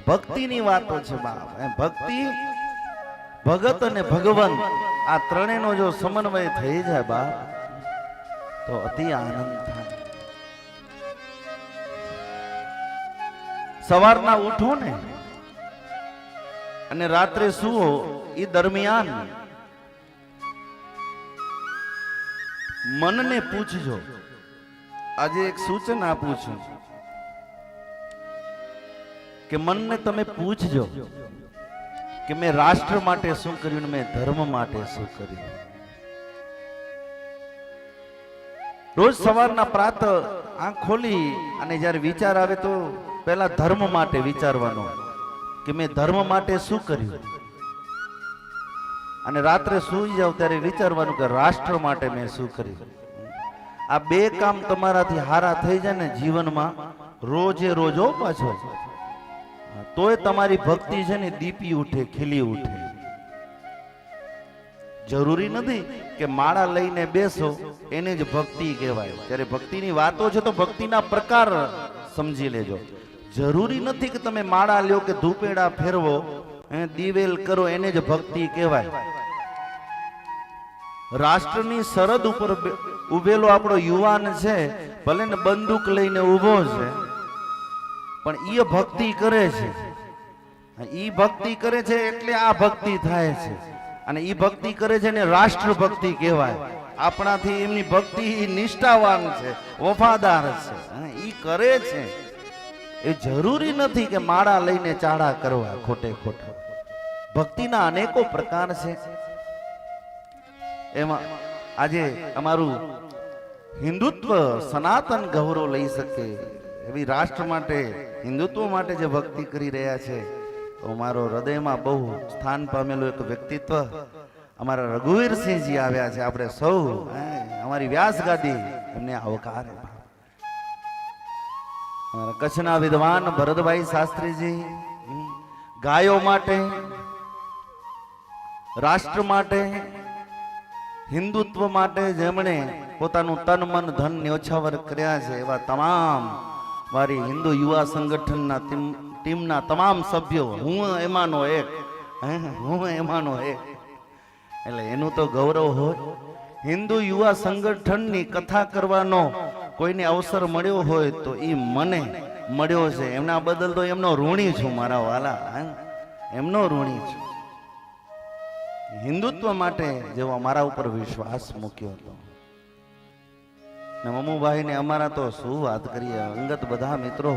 ભક્તિની વાતો છે બાપ. ભક્તિ, ભગત અને ભગવંત આ ત્રણેયનો જો સમન્વય થઈ જાય બાપ તો અતિ આનંદ થાય. સવારના ઉઠો ને અને રાત્રે સુવો એ દરમિયાન મનને પૂછજો. આજે એક સૂચન આપું છું કે મનને તમે પૂછજો કે મેં રાષ્ટ્ર માટે શું કર્યું, મેં ધર્મ માટે શું કર્યું. રોજ સવારના પ્રાતઃ આંખ ખોલી અને જ્યારે વિચાર આવે તો પહેલા ધર્મ માટે વિચારવાનો કે મેં ધર્મ માટે શું કર્યું, અને રાત્રે સૂઈ જાવ ત્યારે વિચારવાનું કે રાષ્ટ્ર માટે મેં શું કર્યું. આ બે કામ તમારાથી હારા થઈ જાય ને જીવનમાં રોજે રોજો પાછો, તોય તમારી ભક્તિ છે ને દીપી ઉઠે, ખીલી ઉઠે. જરૂરી નથી કે માળા લઈને બેસો એને જ ભક્તિ કહેવાય. જ્યારે ભક્તિની વાતો છે તો ભક્તિના પ્રકાર સમજી લેજો. જરૂરી નથી કે તમે માળા લ્યો કે ધૂપેડા ફેરવો, દિવેલ કરો એને જ ભક્તિ કહેવાય. રાષ્ટ્રની સરહદ ઉપર ઉભેલો આપણો યુવાન છે, ભલે ને બંદૂક લઈને ઉભો છે, પણ ઈ ભક્તિ કરે છે. ઈ ભક્તિ કરે છે એટલે આ ભક્તિ થાય છે, અને ઈ ભક્તિ કરે છે ને રાષ્ટ્ર ભક્તિ કહેવાય. આપણાથી એમની ભક્તિ નિષ્ઠાવાન છે, વફાદાર છે, ઈ કરે છે. એ જરૂરી નથી કે માળા લઈને ચાળા કરવા ખોટે ખોટા. ભક્તિના અનેકો પ્રકાર છે. એમાં આજે અમારું હિન્દુત્વ સનાતન ગૌરવ લઈ શકે એવી રાષ્ટ્ર માટે, હિન્દુત્વ માટે જે ભક્તિ કરી રહ્યા છે, તો મારો હૃદયમાં બહુ સ્થાન પામેલું એક વ્યક્તિત્વ અમારા રઘુવીરસિંહજી આવ્યા છે. આપણે સૌ અમારી વ્યાસ ગાદી એમને આવકારે. અમારા કચ્છના વિદ્વાન ભરતભાઈ શાસ્ત્રીજી ગાયો માટે, રાષ્ટ્ર માટે, હિન્દુત્વ માટે જેમણે પોતાનું તન મન ધન ન્યોછાવર કર્યા છે, એવા તમામ મારી હિન્દુ યુવા સંગઠનના ટીમના તમામ સભ્યો, હું એમાંનો એક, એટલે એનું તો ગૌરવ હોય. હિન્દુ યુવા સંગઠનની કથા કરવાનો કોઈને અવસર મળ્યો હોય તો એ મને મળ્યો છે. એમના બદલ તો એમનો ઋણી છું મારા વાલા, એમનો ઋણી છું. હિન્દુત્વ માટે જેવો મારા ઉપર વિશ્વાસ મૂક્યો હતો. મમુભાઈ ને અમારા તો શું વાત કરીએ, અંગત બધા મિત્રો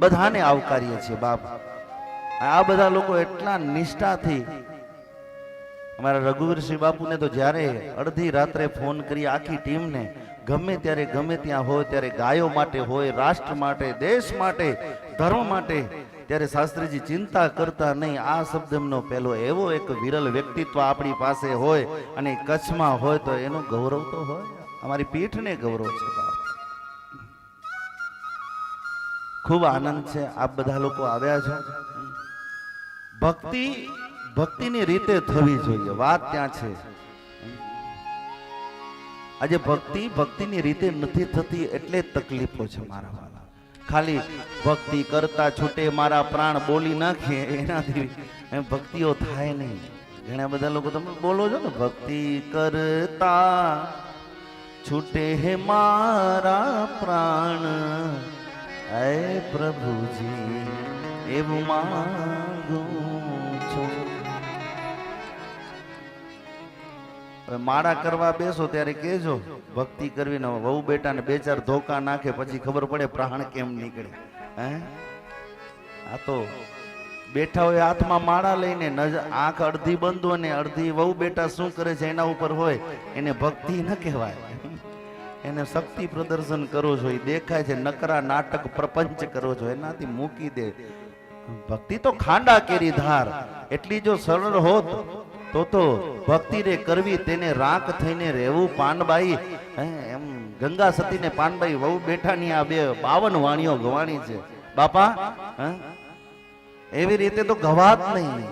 બધાને આવકારીએ છીએ બાપ. આ બધા લોકો એટલા નિષ્ઠાથી અમારા રઘુવીરસિંહ બાપુને તો જ્યારે અડધી રાત્રે ફોન કરી આખી ટીમને, ગમે ત્યારે ગમે ત્યાં હોય ત્યારે ગાયો માટે હોય, રાષ્ટ્ર માટે, દેશ માટે, ધર્મ માટે, ત્યારે શાસ્ત્રીજી ચિંતા કરતા નહીં. આ શબ્દ એમનો પહેલો એવો એક વિરલ વ્યક્તિત્વ આપણી પાસે હોય અને કચ્છમાં હોય તો એનું ગૌરવ તો હોય. અમારી પીઠને ગૌરવ છે. ખૂબ આનંદ છે આપ બધા લોકો આવ્યા છો. ભક્તિ ભક્તિની રીતે થવી જોઈએ, વાત ત્યાં છે. આજે ભક્તિ ભક્તિની રીતે નથી થતી એટલે તકલીફો છે મારા વાલા. ખાલી ભક્તિ કરતા છૂટે મારા પ્રાણ બોલી નાખીએ એનાથી ભક્તિઓ થાય નહીં. ઘણા બધા લોકો તમે બોલો છો ને, ભક્તિ કરતા છૂટે હે મારા પ્રાણ, હે પ્રભુજી એવું માંગું છું. માળા કરવા બેસો ત્યારે કેજો ભક્તિ કરવી ને વહુ બેટા ને બે ચાર ધોકા નાખે પછી ખબર પડે પ્રાણ કેમ નીકળે. આ તો બેઠા હોય હાથમાં માળા લઈને, આંખ અડધી બંધ હોય ને અડધી વહુ બેટા શું કરે છે એના ઉપર હોય, એને ભક્તિ ન કહેવાય. એને શક્તિ પ્રદર્શન કરો છો, એ દેખાય છે, નકરા નાટક પ્રપંચ કરો છો, એનાથી મૂકી દે. ભક્તિ તો ખાંડા કેરી ધાર. એટલી જો સરળ હોત તો ભક્તિ રે કરવી તેને રાખ થઈને રહેવું. પાનબાઈ એમ ગંગા સતીને પાનબાઈ વહુ બેઠાની આ 52 વાણીઓ ગવાણી છે બાપા. એવી રીતે તો ગવાત નહીં.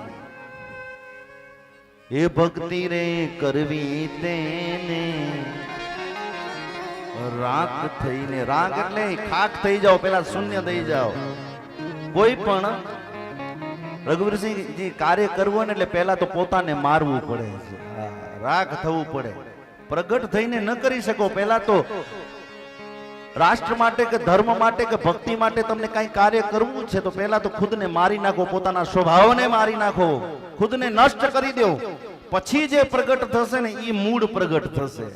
એ ભક્તિ રે કરવી તેને રાખ થઈને, રાખ એટલે ખાક થઈ જાઓ, પેલા શૂન્ય થઈ જાઓ. કોઈ પણ રઘુવીરસિંહજી કાર્ય કરવું ને એટલે પહેલા તો પોતાને મારવું પડે છે, રાગ થવું પડે. પ્રગટ થઈને ન કરી શકો. પહેલા તો રાષ્ટ્ર માટે કે ધર્મ માટે કે ભક્તિ માટે તમને કઈ કાર્ય કરવું છે તો પહેલા તો ખુદને મારી નાખો, પોતાના સ્વભાવને મારી નાખો, ખુદને નષ્ટ કરી દો. પછી જે પ્રગટ થશે ને એ મૂળ પ્રગટ થશે.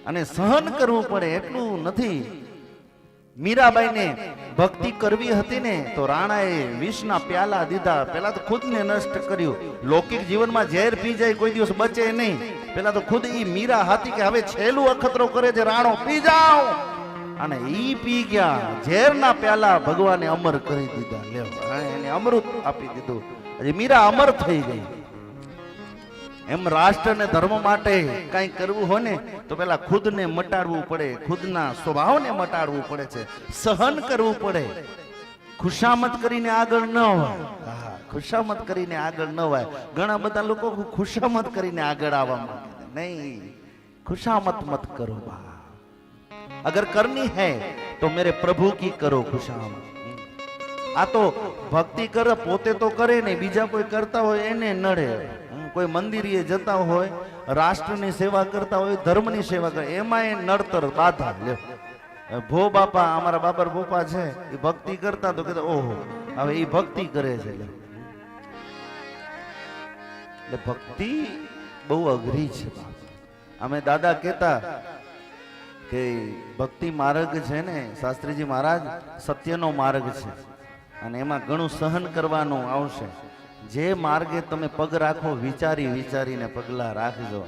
અને સહન કરવું પડે એટલું નથી. મીરાબાઈને ભક્તિ કરવી હતી ને તો રાણાએ વિષના પ્યાલા દીધા. પેલા તો ખુદને નષ્ટ કર્યું. લૌકિક જીવનમાં ઝેર પી જાય કોઈ દિવસ બચે નહીં. પેલા તો ખુદ ઈ મીરા હતી કે હવે છેલ્લું અખતરો કરે છે, રાણો પી જાઓ. અને ઈ પી ગયા. ઝેરના પ્યાલા ભગવાને અમર કરી દીધા. લ્યો, એને અમૃત આપી દીધું. હજી મીરા અમર થઈ ગઈ. એમ રાષ્ટ્ર અને ધર્મ માટે કઈ કરવું હોય ને તો પેલા ખુદને મટાડવું પડે, ખુદના સ્વભાવને મટાડવું પડે છે, સહન કરવું પડે. ખુશામત કરીને આગળ ન હોય. ખુશામત કરીને આગળ ન હોય. ઘણા બધા લોકો ખુશામત કરીને આગળ આવવા માંગે. નહીં, ખુશામત મત કરો બા. અગર કરની હૈ તો મેરે પ્રભુ કી કરો ખુશામત. આ તો ભક્તિ કરે પોતે તો કરે નહીં, બીજા કોઈ કરતા હોય એને નડે. કોઈ મંદિરે જતા હોય, રાષ્ટ્રની સેવા કરતા હોય, ધર્મની સેવા કરે, એમાં એ નડતર બાધા. લ્યો, ભો બાપા, અમારા બાબર બોપા છે, એ ભક્તિ કરતા તો કહેતા ઓહો હવે એ ભક્તિ કરે છે. એટલે ભક્તિ બહુ અઘરી છે. અમે દાદા કહેતા કે ભક્તિ માર્ગ છે ને શાસ્ત્રીજી મહારાજ સત્યનો માર્ગ છે અને એમાં ઘણું સહન કરવાનું આવશે. જે માર્ગે તમે પગ રાખો વિચારી વિચારીને પગલા રાખજો.